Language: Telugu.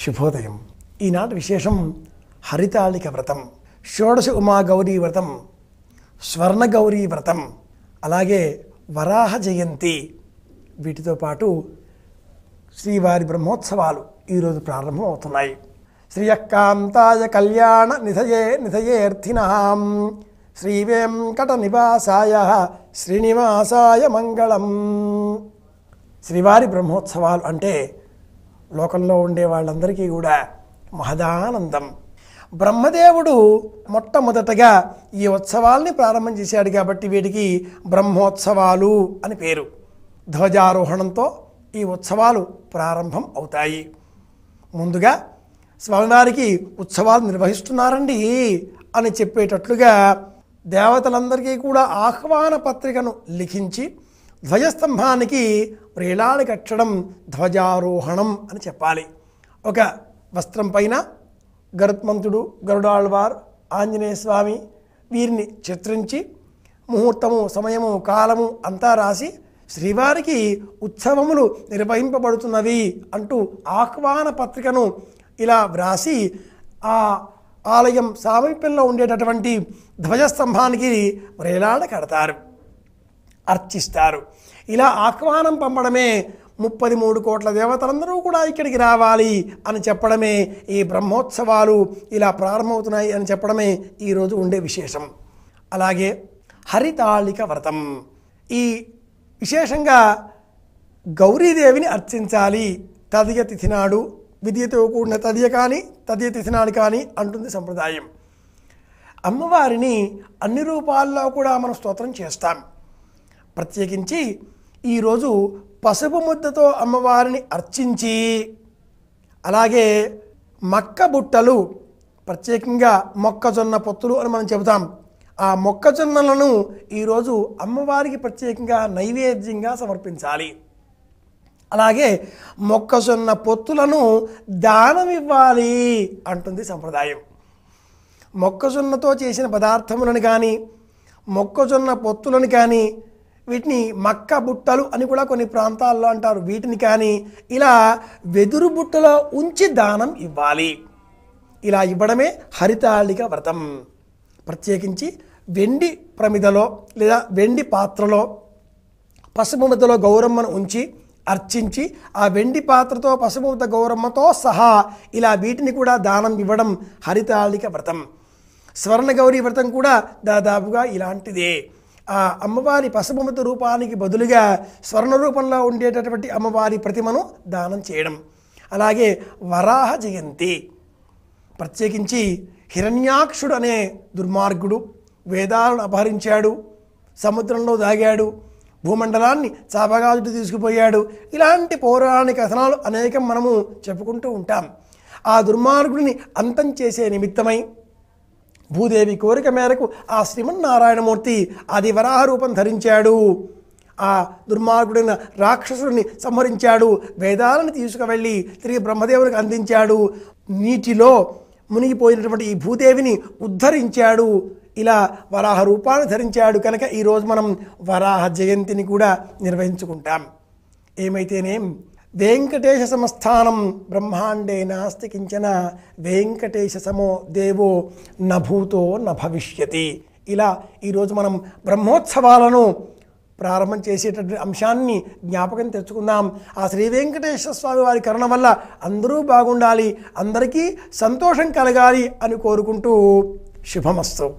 శుభోదయం. ఈనాటి విశేషం హరితాళిక వ్రతం, షోడశ ఉమా గౌరీ వ్రతం, స్వర్ణ గౌరీ వ్రతం, అలాగే వరాహ జయంతి. వీటితో పాటు శ్రీవారి బ్రహ్మోత్సవాలు ఈరోజు ప్రారంభం అవుతున్నాయి. శ్రీయకాంతాయ కళ్యాణ నిధయేర్థినాం శ్రీవేంకట నివాసాయ శ్రీనివాసాయ మంగళం. శ్రీవారి బ్రహ్మోత్సవాలు అంటే లోకంలో ఉండే వాళ్ళందరికీ కూడా మహదానందం. బ్రహ్మదేవుడు మొట్టమొదటగా ఈ ఉత్సవాల్ని ప్రారంభం చేశాడు కాబట్టి వీటికి బ్రహ్మోత్సవాలు అని పేరు. ధ్వజారోహణంతో ఈ ఉత్సవాలు ప్రారంభం అవుతాయి. ముందుగా స్వామివారికి ఉత్సవాలు నిర్వహిస్తున్నారండి అని చెప్పేటట్లుగా దేవతలందరికీ కూడా ఆహ్వాన పత్రికను లిఖించి ధ్వజస్తంభానికి వ్రేలాడి కట్టడం ధ్వజారోహణం అని చెప్పాలి. ఒక వస్త్రం పైన గరుత్మంతుడు, గరుడాళ్వార్, ఆంజనేయ స్వామి వీరిని చిత్రించి ముహూర్తము, సమయము, కాలము అంతా రాసి శ్రీవారికి ఉత్సవములు నిర్వహింపబడుతున్నవి అంటూ ఆహ్వాన పత్రికను ఇలా వ్రాసి ఆ ఆలయం సామీప్యంలో ఉండేటటువంటి ధ్వజస్తంభానికి వ్రేలాడ కడతారు, అర్చిస్తారు. ఇలా ఆహ్వానం పంపడమే 33 కోట్ల దేవతలందరూ కూడా ఇక్కడికి రావాలి అని చెప్పడమే ఈ బ్రహ్మోత్సవాలు ఇలా ప్రారంభమవుతున్నాయి అని చెప్పడమే ఈరోజు ఉండే విశేషం. అలాగే హరితాళిక వ్రతం, ఈ విశేషంగా గౌరీదేవిని అర్చించాలి. తదియ తిథి నాడు, విద్యతో కూడిన తదియ కానీ తదియ తిథి నాడు కానీ అంటుంది సంప్రదాయం. అమ్మవారిని అన్ని రూపాల్లో కూడా మనం స్తోత్రం చేస్తాం. ప్రత్యేకించి ఈరోజు పసుపు ముద్దతో అమ్మవారిని అర్చించి, అలాగే మక్క బుట్టలు, ప్రత్యేకంగా మొక్కజొన్న పొత్తులు అని మనం చెబుతాం, ఆ మొక్కజొన్నలను ఈరోజు అమ్మవారికి ప్రత్యేకంగా నైవేద్యంగా సమర్పించాలి. అలాగే మొక్కజొన్న పొత్తులను దానం ఇవ్వాలి అంటుంది సంప్రదాయం. మొక్కజొన్నతో చేసిన పదార్థములను కానీ, మొక్కజొన్న పొత్తులను కానీ, వీటిని మక్క బుట్టలు అని కూడా కొన్ని ప్రాంతాల్లో అంటారు, వీటిని కానీ ఇలా వెదురు బుట్టలో ఉంచి దానం ఇవ్వాలి. ఇలా ఇవ్వడమే హరితాళిక వ్రతం. ప్రత్యేకించి వెండి ప్రమిదలో లేదా వెండి పాత్రలో పసుపు ముద్దలో గౌరమ్మను ఉంచి అర్చించి, ఆ వెండి పాత్రతో పసుపు ముద్ద గౌరమ్మతో సహా ఇలా వీటిని కూడా దానం ఇవ్వడం హరితాళిక వ్రతం. స్వర్ణ గౌరీ వ్రతం కూడా దాదాపుగా ఇలాంటిదే. ఆ అమ్మవారి పసుపు ముద్ద రూపానికి బదులుగా స్వర్ణ రూపంలో ఉండేటటువంటి అమ్మవారి ప్రతిమను దానం చేయడం. అలాగే వరాహ జయంతి, ప్రత్యేకించి హిరణ్యాక్షుడు అనే దుర్మార్గుడు వేదాలను అపహరించాడు, సముద్రంలో దాగాడు, భూమండలాన్ని చాపగాజుడు తీసుకుపోయాడు. ఇలాంటి పౌరాణిక కథనాలు అనేకం మనము చెప్పుకుంటూ ఉంటాం. ఆ దుర్మార్గుడిని అంతం చేసే నిమిత్తమై భూదేవి కోరిక మేరకు ఆ శ్రీమన్నారాయణమూర్తి ఆది వరాహ రూపం ధరించాడు. ఆ దుర్మార్గుడైన రాక్షసుడిని సంహరించాడు, వేదాలను తీసుకువెళ్ళి తిరిగి బ్రహ్మదేవునికి అందించాడు, నీటిలో మునిగిపోయినటువంటి ఈ భూదేవిని ఉద్ధరించాడు. ఇలా వరాహ రూపాన్ని ధరించాడు కనుక ఈరోజు మనం వరాహ జయంతిని కూడా నిర్వహించుకుంటాం. ఏమైతేనేం వెంకటేశ సమస్థానం బ్రహ్మాండే నాస్తి కించన వెంకటేశ సమో దేవో నభూతో నభవిష్యతి. ఇలా ఈరోజు మనం బ్రహ్మోత్సవాలను ప్రారంభం చేసేటటువంటి అంశాన్ని జ్ఞాపకం తెచ్చుకుందాం. ఆ శ్రీ వెంకటేశ్వర స్వామి వారి కరుణ వల్ల అందరూ బాగుండాలి, అందరికీ సంతోషం కలగాలి అని కోరుకుంటూ శుభమస్తు.